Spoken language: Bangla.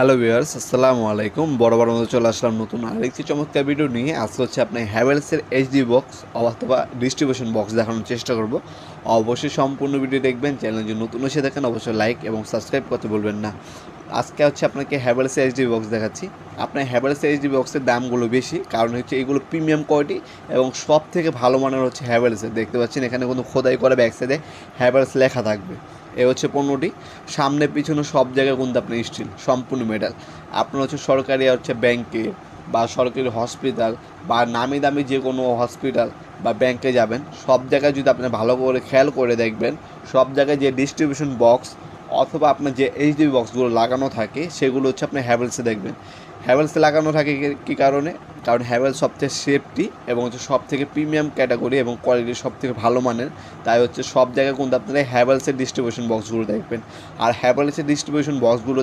হ্যালো ভিউয়ার্স, আসসালামু আলাইকুম। বরাবর মতো চলে আসলাম নতুন আরেকটি চমৎকার ভিডিও নিয়ে। আজকে হচ্ছে আপনি হ্যাভেলসের এইচডি বক্স অথবা ডিস্ট্রিবিউশন বক্স দেখানোর চেষ্টা করব। অবশ্যই সম্পূর্ণ ভিডিও দেখবেন। চ্যানেল যদি নতুন এসে দেখেন অবশ্যই লাইক এবং সাবস্ক্রাইব করতে বলবেন না। আজকে হচ্ছে আপনাকে হ্যাভেলসের এইচডি বক্স দেখাচ্ছি। আপনার হ্যাভেলসের এইচডি বক্সের দামগুলো বেশি, কারণ হচ্ছে এগুলো প্রিমিয়াম কোয়ালিটি এবং সব থেকে ভালো মানের হচ্ছে হ্যাভেলসের। দেখতে পাচ্ছেন এখানে কোনো খোদাই করে ব্যাক সাইডে হ্যাভেলস লেখা থাকবে। এ হচ্ছে পণ্যটি। সামনে পিছনে সব জায়গায় কিন্তু আপনি স্টিল সম্পূর্ণ মেটাল। আপনার হচ্ছে সরকারি হচ্ছে ব্যাংকে বা সরকারি হসপিটাল বা নামি দামি যে কোনো হসপিটাল বা ব্যাংকে যাবেন, সব জায়গায় যদি আপনি ভালো করে খেয়াল করে দেখবেন, সব জায়গায় যে ডিস্ট্রিবিউশন বক্স অথবা আপনার যে এইচডিবি বক্সগুলো লাগানো থাকে সেগুলো হচ্ছে আপনি হ্যাভেলসে দেখবেন। হ্যাভেলসে লাগানো থাকে কী কারণে? কারণ হ্যাভেলস সবচেয়ে সেফটি এবং হচ্ছে সব থেকে প্রিমিয়াম ক্যাটাগরি এবং কোয়ালিটি সব থেকে ভালো মানের। তাই হচ্ছে সব জায়গায় কিন্তু আপনারা হ্যাভেলসের ডিস্ট্রিবিউশন বক্সগুলো দেখবেন। আর হ্যাভেলসের ডিস্ট্রিবিউশন বক্সগুলো